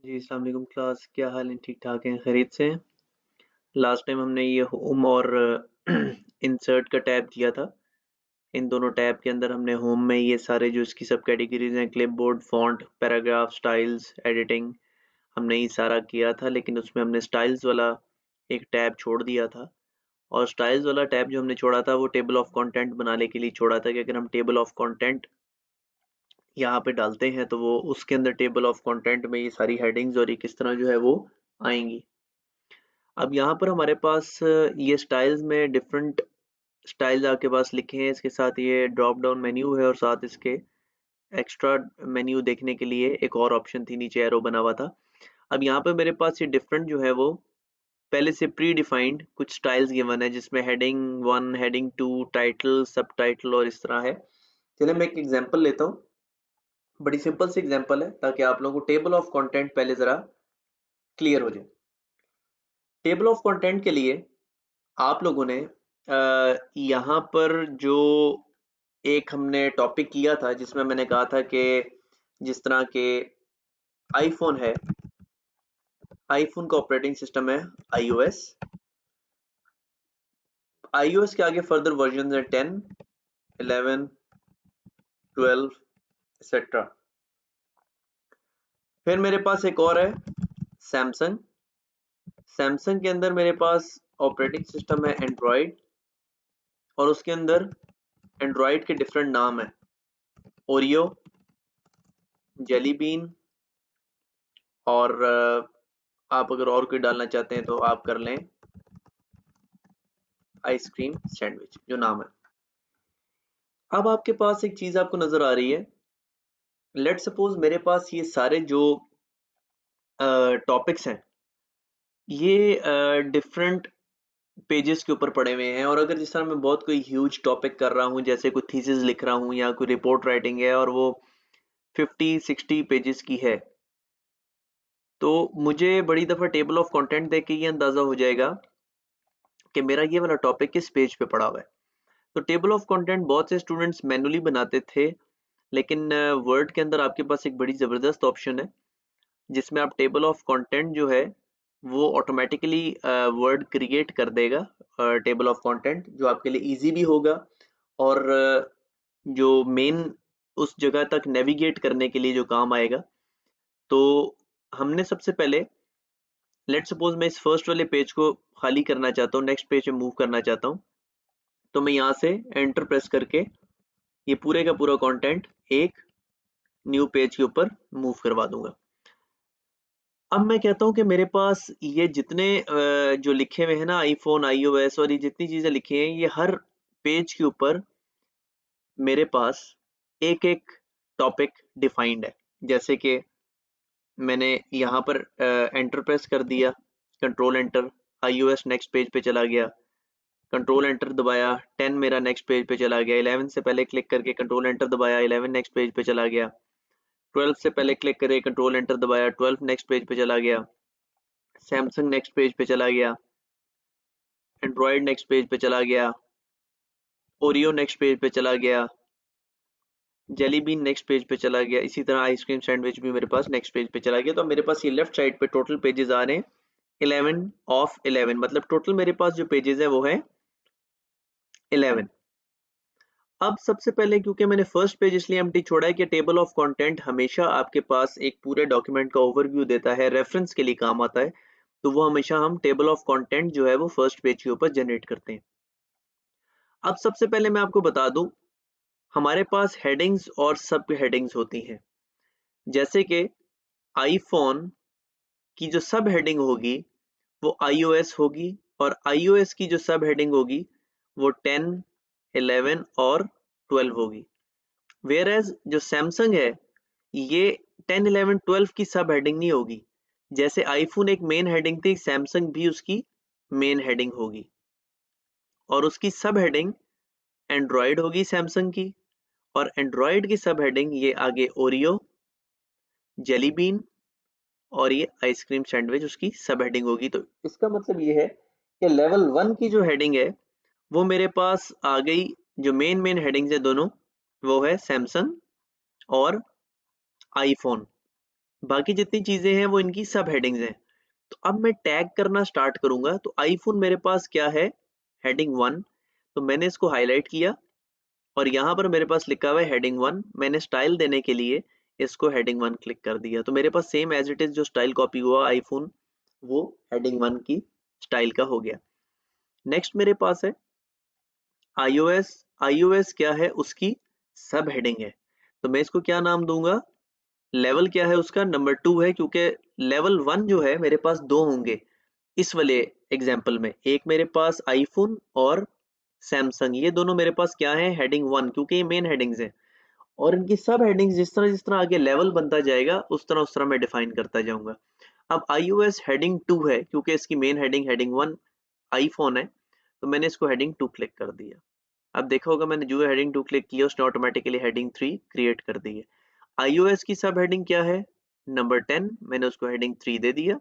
जी, अस्सलाम वालेकुम क्लास, क्या हाल है? ठीक-ठाक हैं, खैरियत से हैं? लास्ट टाइम हमने ये होम और इंसर्ट का टैब किया था। इन दोनों टैब के अंदर हमने होम में ये सारे जो इसकी सब कैटेगरीज़ हैं, clipboard, font, paragraph, styles, editing, हमने ये सारा किया था, लेकिन उसमें हमने स्टाइल्स वाला एक टैब छोड़ दिया था। और स्टाइल्स वाला टैब जो हमने छोड़ा था, वो टेबल ऑफ कंटेंट बनाने के लिए छोड़ा था कि अगर हम टेबल ऑफ कंटेंट यहाँ पे डालते हैं, तो वो उसके अंदर टेबल ऑफ कंटेंट में ये सारी हेडिंग्स और ये किस तरह जो है वो आएँगी। अब यहाँ पर हमारे पास ये स्टाइल्स में डिफरेंट स्टाइल्स आपके पास लिखे हैं, इसके साथ ये ड्रॉप डाउन मेन्यू है और साथ इसके एक्स्ट्रा मेन्यू देखने के लिए एक और ऑप्शन थी, नीचे एरो बना हुआ था। अब यहाँ पे मेरे पास ये डिफरेंट जो है वो पहले से प्री डिफाइंड कुछ स्टाइल्स गिवन है, जिसमें हेडिंग 1, हेडिंग 2, टाइटल, सबटाइटल और इस तरह है। चलिए मैं एक एग्जांपल लेता हूँ, बड़ी सिंपल सी एग्जांपल है ताकि आप लोगों को टेबल ऑफ कंटेंट पहले ज़रा क्लियर हो जाए। टेबल ऑफ कंटेंट के लिए आप लोगों ने यहाँ पर जो एक हमने टॉपिक किया था, जिसमें मैंने कहा था कि जिस तरह के आईफ़ोन है, आईफ़ोन का ऑपरेटिंग सिस्टम है आईओएस। आईओएस के आगे फर्दर वर्जन्स हैं 10, 11, 12 एटसेट्रा। फिर मेरे पास एक और है सैमसंग। सैमसंग के अंदर मेरे पास ऑपरेटिंग सिस्टम है एंड्रॉयड और उसके अंदर एंड्रॉयड के डिफरेंट नाम हैं, ओरियो, जेली बीन और आप अगर और कोई डालना चाहते हैं तो आप कर लें, आइसक्रीम सैंडविच जो नाम है। अब आपके पास एक चीज़ आपको नज़र आ रही है, लेट्स सपोज मेरे पास ये सारे जो टॉपिक्स हैं, ये डिफरेंट पेजेस के ऊपर पड़े हुए हैं और अगर जिस तरह मैं बहुत कोई ह्यूज टॉपिक कर रहा हूँ, जैसे कोई थीसिस लिख रहा हूँ या कोई रिपोर्ट राइटिंग है और वो 50-60 पेजेस की है, तो मुझे बड़ी दफ़ा टेबल ऑफ कंटेंट देख के ये अंदाज़ा हो जाएगा कि मेरा ये वाला टॉपिक किस पेज पे पड़ा हुआ है। तो टेबल ऑफ कंटेंट बहुत से स्टूडेंट्स मैनुअली बनाते थे, लेकिन वर्ड के अंदर आपके पास एक बड़ी ज़बरदस्त ऑप्शन है, जिसमें आप टेबल ऑफ कंटेंट जो है वो ऑटोमेटिकली वर्ड क्रिएट कर देगा, टेबल ऑफ कंटेंट जो आपके लिए इजी भी होगा और जो मेन उस जगह तक नेविगेट करने के लिए जो काम आएगा। तो हमने सबसे पहले लेट्स सपोज मैं इस फर्स्ट वाले पेज को खाली करना चाहता हूँ, नेक्स्ट पेज पे मूव करना चाहता हूँ, तो मैं यहाँ से एंटर प्रेस करके ये पूरे का पूरा कंटेंट एक न्यू पेज के ऊपर मूव करवा दूंगा। अब मैं कहता हूँ कि मेरे पास ये जितने जो लिखे हुए हैं ना आईफोन, आईओएस और ये जितनी चीजें लिखी हैं, ये हर पेज के ऊपर मेरे पास एक एक टॉपिक डिफाइंड है। जैसे कि मैंने यहाँ पर एंटर प्रेस कर दिया, control enter, iOS next page पे चला गया, कंट्रोल एंटर दबाया, 10 मेरा नेक्स्ट पेज पे चला गया, 11 से पहले क्लिक करके कंट्रोल एंटर दबाया, 11 नेक्स्ट पेज पे चला गया, 12 से पहले क्लिक करे कंट्रोल एंटर दबाया, 12 नेक्स्ट पेज पे चला गया, सैमसंग नेक्स्ट पेज पे चला गया, एंड्रॉयड नेक्स्ट पेज पे चला गया, ओरियो नेक्स्ट पेज पे चला गया, जेली बीन नेक्स्ट पेज पे चला गया, इसी तरह आइसक्रीम सैंडविच भी मेरे पास नेक्स्ट पेज पे चला गया। तो मेरे पास ये लेफ्ट साइड पे टोटल पेजेस आ रहे हैं 11 ऑफ 11, मतलब टोटल मेरे पास जो पेजेस है वो है 11। अब सबसे पहले क्योंकि मैंने फर्स्ट पेज इसलिए एम्प्टी छोड़ा है कि टेबल ऑफ कंटेंट हमेशा आपके पास एक पूरे डॉक्यूमेंट का ओवरव्यू देता है, रेफरेंस के लिए काम आता है, तो वो हमेशा हम टेबल ऑफ कंटेंट जो है वो फर्स्ट पेज के ऊपर जनरेट करते हैं। अब सबसे पहले मैं आपको बता दूं, हमारे पास हेडिंग्स और सब हेडिंग्स होती हैं। जैसे कि आईफोन की जो सब हेडिंग होगी वो iOS होगी और iOS की जो सब हेडिंग होगी वो 10, 11 और 12 होगी। वेयर एज जो सैमसंग है, ये 10, 11, 12 की सब हेडिंग नहीं होगी। जैसे आईफोन एक मेन हेडिंग थी, सैमसंग भी उसकी मेन हेडिंग होगी और उसकी सब हेडिंग एंड्रॉयड होगी सैमसंग की, और एंड्रॉयड की सब हेडिंग ये आगे ओरियो, जेली बीन और ये आइसक्रीम सैंडविच उसकी सब हेडिंग होगी। तो इसका मतलब ये है कि लेवल 1 की जो हेडिंग है वो मेरे पास आ गई। जो मेन हेडिंग्स है दोनों, वो है सैमसंग और आईफोन। बाकी जितनी चीजें हैं वो इनकी सब हेडिंग्स हैं। तो अब मैं टैग करना स्टार्ट करूंगा। तो आईफोन मेरे पास क्या है, हेडिंग 1। तो मैंने इसको हाईलाइट किया और यहाँ पर मेरे पास लिखा हुआ है हेडिंग 1। मैंने स्टाइल देने के लिए इसको हेडिंग 1 क्लिक कर दिया। तो मेरे पास सेम एज इट इज जो स्टाइल कॉपी हुआ आईफोन, वो हेडिंग 1 की स्टाइल का हो गया। नेक्स्ट मेरे पास है iOS। iOS क्या है, उसकी सब हेडिंग है। तो मैं इसको क्या नाम दूंगा, लेवल क्या है उसका, नंबर 2 है, क्योंकि लेवल 1 जो है मेरे पास दो होंगे इस वाले एग्जाम्पल में। एक मेरे पास आईफोन और सैमसंग, ये दोनों मेरे पास क्या है, हेडिंग 1, क्योंकि ये मेन हेडिंग्स हैं। और इनकी सब हेडिंग्स जिस तरह आगे लेवल बनता जाएगा उस तरह मैं डिफाइन करता जाऊंगा। अब iOS हेडिंग 2 है क्योंकि इसकी मेन हेडिंग हेडिंग 1 आईफोन है, तो मैंने इसको हेडिंग 2 क्लिक कर दिया। अब देखा होगा मैंने जो हेडिंग 2 क्लिक किया उसने ऑटोमेटिकली हेडिंग 3 क्रिएट कर दी है। iOS की सब हेडिंग क्या है, नंबर 10, मैंने उसको हेडिंग 3 दे दिया।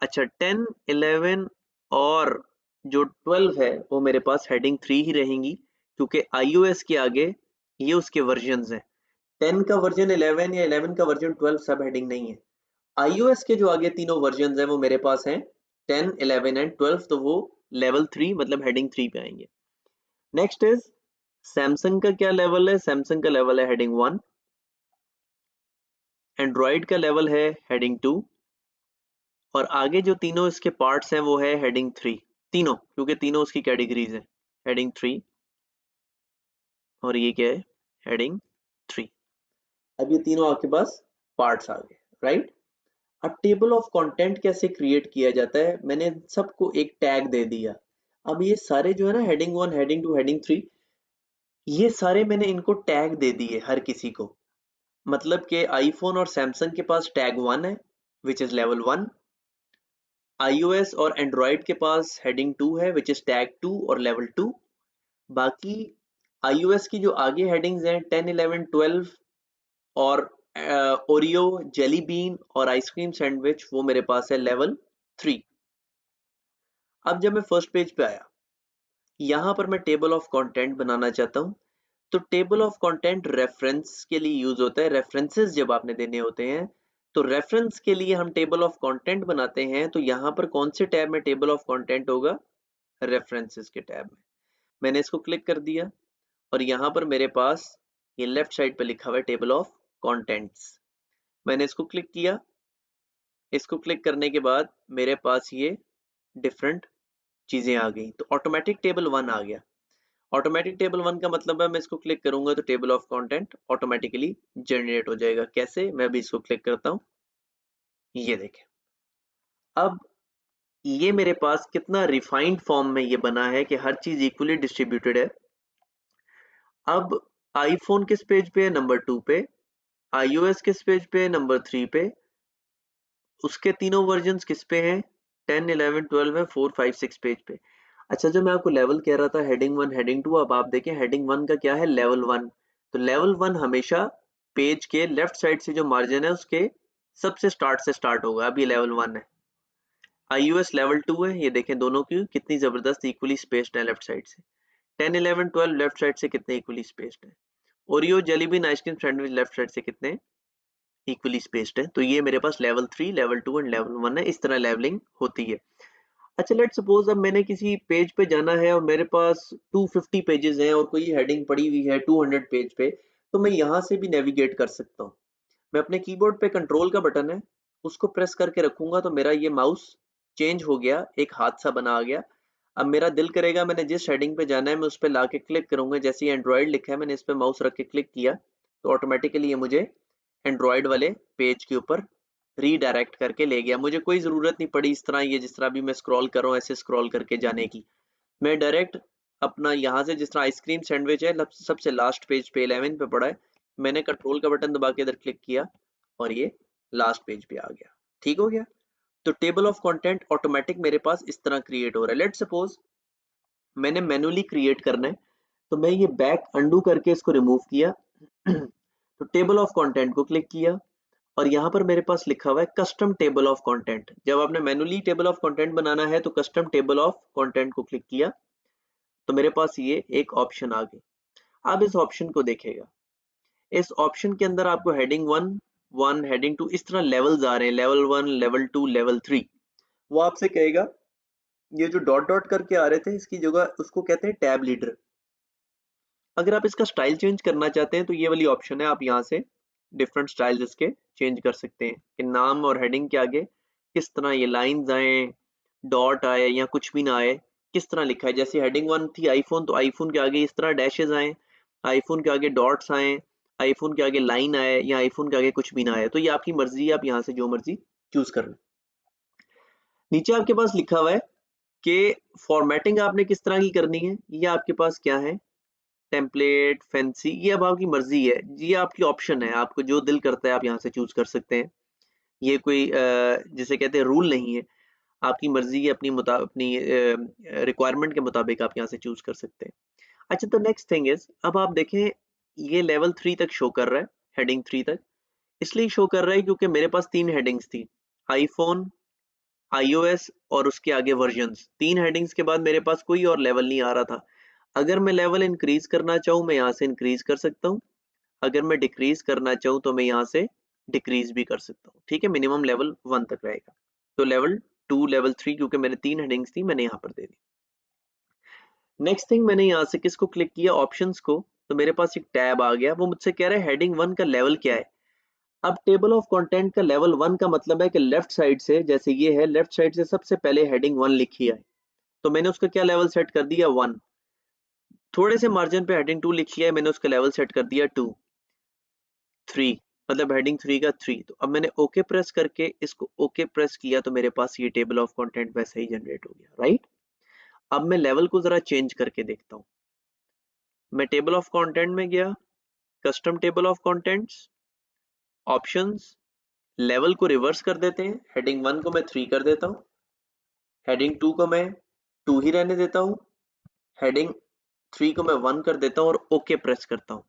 अच्छा, 10, 11 और जो 12 है वो मेरे पास हेडिंग 3 ही रहेंगी, क्योंकि iOS के आगे ये उसके वर्जन्स हैं। 10 का वर्जन 11 या 11 का वर्जन 12 सब हेडिंग नहीं है। iOS के जो आगे तीनों वर्जन हैं वो मेरे पास हैं 10, 11 एंड 12, तो वो लेवल 3 मतलब हेडिंग 3 पे आएंगे। नेक्स्ट इज सैमसंग का क्या लेवल है, सैमसंग का लेवल है हेडिंग 1। एंड्रॉइड का लेवल है हेडिंग 2। और आगे जो तीनों इसके पार्ट्स हैं वो है हेडिंग 3, तीनों, क्योंकि तीनों उसकी कैटेगरीज हैं, हेडिंग 3। और ये क्या है, हेडिंग 3। अब ये तीनों आपके पास पार्ट्स आ गए, राइट। अब टेबल ऑफ कंटेंट कैसे क्रिएट किया जाता है, मैंने सबको एक टैग दे दिया। अब ये सारे जो है ना, हेडिंग 1, हेडिंग 2, हेडिंग 3, ये सारे मैंने इनको टैग दे दिए हर किसी को। मतलब कि आईफोन और सैमसंग के पास टैग 1 है विच इज लेवल 1। iOS और एंड्रॉइड के पास हेडिंग 2 है विच इज टैग 2 और लेवल 2। बाकी iOS की जो आगे हेडिंग्स हैं 10, 11, 12 और ओरियो, जेली बीन और आइसक्रीम सैंडविच, वो मेरे पास है लेवल 3। अब जब मैं फर्स्ट पेज पे आया, यहाँ पर मैं टेबल ऑफ कंटेंट बनाना चाहता हूँ। तो टेबल ऑफ कंटेंट रेफरेंस के लिए यूज होता है। रेफरेंसेस जब आपने देने होते हैं तो रेफरेंस के लिए हम टेबल ऑफ कंटेंट बनाते हैं। तो यहाँ पर कौन से टैब में टेबल ऑफ कंटेंट होगा, रेफरेंसेस के टैब में। मैंने इसको क्लिक कर दिया और यहाँ पर मेरे पास ये लेफ्ट साइड पे लिखा हुआ है टेबल ऑफ कंटेंट्स। मैंने इसको क्लिक किया। इसको क्लिक करने के बाद मेरे पास ये डिफरेंट चीजें आ गई। तो ऑटोमेटिक टेबल 1 आ गया। ऑटोमेटिक टेबल 1 का मतलब है मैं इसको क्लिक करूंगा तो table of content automatically generate हो जाएगा। कैसे, मैं भी इसको क्लिक करता हूँ, ये देखें। अब ये मेरे पास कितना रिफाइंड फॉर्म में ये बना है कि हर चीज इक्वली डिस्ट्रीब्यूटेड है। अब आईफोन किस पेज पे है, नंबर 2 पे। iOS किस पेज पे है, नंबर 3 पे। उसके तीनों वर्जन्स किस पे हैं, 10, 11, 12 है 4, 5, 6 पेज पे। अच्छा, जो मैं आपको लेवल कह रहा था हेडिंग 1, हेडिंग 2, अब आप देखें हेडिंग 1 का क्या है, लेवल 1। तो लेवल 1 हमेशा पेज के लेफ्ट साइड से जो मार्जिन है उसके सबसे स्टार्ट से स्टार्ट होगा। अब ये लेवल 1 है। iOS लेवल 2 है, ये देखें दोनों की कितनी जबरदस्त इक्वली स्पेस्ड है लेफ्ट साइड से। 10, 11, 12 लेफ्ट साइड से कितने इक्वली स्पेस्ड है। Oreo, Jelly Bean, Ice Cream Sandwich left side से कितने इक्वली स्पेस्ड है। तो ये मेरे पास लेवल 3, लेवल 2 एंड लेवल 1 है। इस तरह लेवलिंग होती है। अच्छा, लेट सपोज अब मैंने किसी पेज पे जाना है और मेरे पास 250 पेजेस हैं और कोई हेडिंग पड़ी हुई है 200 पेज पे, तो मैं यहाँ से भी नेविगेट कर सकता हूँ। मैं अपने कीबोर्ड पे कंट्रोल का बटन है, उसको प्रेस करके रखूंगा तो मेरा ये माउस चेंज हो गया, एक हाथ सा बना आ गया। अब मेरा दिल करेगा मैंने जिस हेडिंग पे जाना है मैं उस पर ला के क्लिक करूंगा। जैसे ही एंड्रॉयड लिखा है मैंने इस पे माउस रख के क्लिक किया तो ऑटोमेटिकली ये मुझे एंड्रॉयड वाले पेज के ऊपर रीडायरेक्ट करके ले गया। मुझे कोई ज़रूरत नहीं पड़ी इस तरह, ये जिस तरह भी मैं स्क्रॉल कर रहा हूँ ऐसे स्क्रॉल करके जाने की। मैं डायरेक्ट अपना यहाँ से, जिस तरह आइसक्रीम सैंडविच है सबसे लास्ट पेज पे 11 पे पड़ा है, मैंने कंट्रोल का बटन दबा के इधर क्लिक किया और ये लास्ट पेज पे आ गया। ठीक हो गया। तो टेबल ऑफ कंटेंट ऑटोमेटिक मेरे पास इस तरह क्रिएट हो रहा है। लेट सपोज मैंने मैनुअली क्रिएट करना है, तो मैं ये बैक अंडू करके इसको रिमूव किया तो टेबल ऑफ कंटेंट को क्लिक किया और यहाँ पर मेरे पास लिखा हुआ है कस्टम टेबल ऑफ कंटेंट। जब आपने मैनुअली टेबल ऑफ कंटेंट बनाना है तो कस्टम टेबल ऑफ कंटेंट को क्लिक किया तो मेरे पास ये एक ऑप्शन आ गई। अब इस ऑप्शन को देखेगा। इस ऑप्शन के अंदर आपको हेडिंग 1 1, हेडिंग 2, इस तरह लेवल्स आ रहे हैं, लेवल 1, लेवल 2, लेवल 3। वो आपसे कहेगा ये जो डॉट डॉट करके आ रहे थे इसकी जगह उसको कहते हैं टैब लीडर। अगर आप इसका स्टाइल चेंज करना चाहते हैं तो ये वाली ऑप्शन है, आप यहाँ से डिफरेंट स्टाइल्स इसके चेंज कर सकते हैं कि नाम और हेडिंग के आगे किस तरह ये लाइंस आए, डॉट आए या कुछ भी ना आए, किस तरह लिखा है। जैसे हेडिंग 1 थी आईफोन, तो आईफोन के आगे इस तरह डैशेज आए, आईफोन के आगे डॉट्स आए, आईफोन के आगे लाइन आए या आईफोन के आगे कुछ भी ना आए। तो ये आपकी मर्जी है, आप यहाँ से जो मर्जी चूज कर लें। नीचे आपके पास लिखा हुआ है कि फॉर्मेटिंग आपने किस तरह की करनी है। ये आपके पास क्या है, टेम्पलेट, फैंसी, ये अब आपकी मर्जी है, ये आपकी ऑप्शन है, आपको जो दिल करता है आप यहाँ से चूज कर सकते हैं। ये कोई जिसे कहते हैं रूल नहीं है, आपकी मर्जी है, अपनी रिक्वायरमेंट के मुताबिक आप यहाँ से चूज कर सकते हैं। अच्छा, तो नेक्स्ट थिंग इज, अब आप देखें ये लेवल 3 तक शो कर रहा है, हेडिंग 3 तक इसलिए शो कर रहा है क्योंकि मेरे पास 3 हेडिंग्स थी, आईफोन, iOS और उसके आगे वर्जन्स। 3 हेडिंग्स के बाद मेरे पास कोई और लेवल नहीं आ रहा था। अगर मैं लेवल इंक्रीज करना चाहूँ मैं यहाँ से इंक्रीज कर सकता हूँ, अगर मैं डिक्रीज करना चाहूँ तो मैं यहाँ से डिक्रीज भी कर सकता हूँ। ठीक है, मिनिमम लेवल 1 तक रहेगा। तो लेवल 2, लेवल 3 क्योंकि मेरे 3 हेडिंग्स थी मैंने यहाँ पर दे दी। नेक्स्ट थिंग, मैंने यहाँ से किसको क्लिक किया, ऑप्शंस को, तो मेरे पास एक टैब आ गया। वो मुझसे कह रहा है हेडिंग 1 का लेवल क्या है। अब टेबल ऑफ कंटेंट का लेवल 1 का मतलब है कि लेफ्ट साइड से, जैसे ये है, लेफ्ट साइड से सबसे पहले हेडिंग 1 लिखी है, तो मैंने उसका क्या लेवल सेट कर दिया 1। थोड़े से मार्जिन पे हेडिंग 2 लिखी है, मैंने उसका लेवल सेट कर दिया 2। 3 मतलब हेडिंग 3 का 3। तो अब मैंने ओके प्रेस करके इसको ओके प्रेस किया तो मेरे पास ये टेबल ऑफ कंटेंट वैसे ही जनरेट हो गया, राइट। अब मैं लेवल को जरा चेंज करके देखता हूँ। मैं टेबल ऑफ कंटेंट में गया, custom table of contents, options, level को रिवर्स कर देते हैं, हेडिंग 1 को मैं 3 कर देता हूँ, हेडिंग 2 को मैं 2 ही रहने देता हूँ, हेडिंग 3 को मैं 1 कर देता हूँ और ओके प्रेस करता हूँ।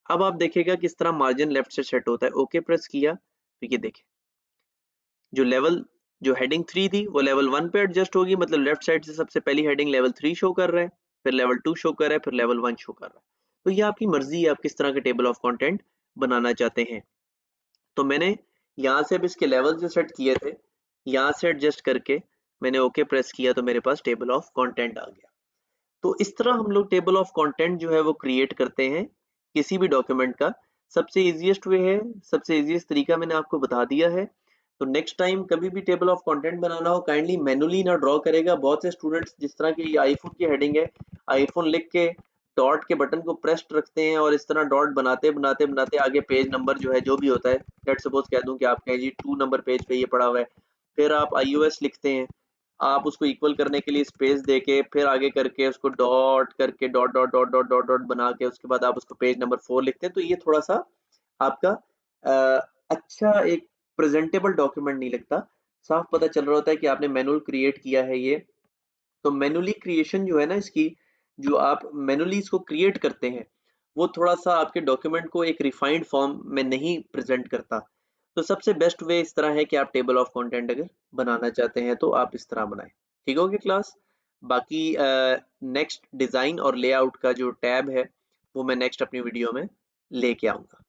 अब आप देखिएगा किस तरह मार्जिन लेफ्ट से सेट होता है। ओके प्रेस किया तो ये देखें, जो हेडिंग 3 थी वो लेवल 1 पे एडजस्ट होगी, मतलब लेफ्ट साइड से सबसे पहली हेडिंग लेवल 3 शो कर रहा है, फिर लेवल 2 शो कर रहा है, फिर लेवल 1 शो कर रहा है। तो ये आपकी मर्जी है, आप किस तरह के टेबल ऑफ कंटेंट बनाना चाहते हैं। तो मैंने यहाँ से अब इसके लेवल जो सेट किए थे, यहाँ से एडजस्ट करके मैंने ओके प्रेस किया तो मेरे पास टेबल ऑफ कंटेंट आ गया। तो इस तरह हम लोग टेबल ऑफ कंटेंट जो है वो क्रिएट करते हैं किसी भी डॉक्यूमेंट का। सबसे इजीएस्ट वे है, सबसे इजीएस्ट तरीका मैंने आपको बता दिया है। तो नेक्स्ट टाइम कभी भी टेबल ऑफ कंटेंट बनाना हो, काइंडली मैनुअली ना ड्रॉ करेगा। बहुत से स्टूडेंट्स जिस तरह की आईफोन की हेडिंग है, आईफोन लिख के डॉट के बटन को प्रेस्ड रखते हैं और इस तरह डॉट बनाते बनाते बनाते आगे पेज नंबर जो है जो भी होता है, लेट्स सपोज कह दूं कि आप कहें जी 2 नंबर पेज पे ये पड़ा हुआ है, फिर आप iOS लिखते हैं, आप उसको इक्वल करने के लिए स्पेस देके फिर आगे करके उसको डॉट करके dot dot dot dot dot dot बना के उसके बाद आप उसको पेज नंबर 4 लिखते हैं, तो ये थोड़ा सा आपका अच्छा एक प्रेजेंटेबल डॉक्यूमेंट नहीं लगता। साफ पता चल रहा होता है कि आपने मैनुअल क्रिएट किया है ये। तो मैनुअली क्रिएशन जो है ना इसकी, जो आप मैनुअली इसको क्रिएट करते हैं, वो थोड़ा सा आपके डॉक्यूमेंट को एक रिफाइंड फॉर्म में नहीं प्रेजेंट करता। तो सबसे बेस्ट वे इस तरह है कि आप टेबल ऑफ कंटेंट अगर बनाना चाहते हैं तो आप इस तरह बनाएं। ठीक हो गया क्लास। बाकी नेक्स्ट डिज़ाइन और लेआउट का जो टैब है वो मैं नेक्स्ट अपनी वीडियो में लेके आऊँगा।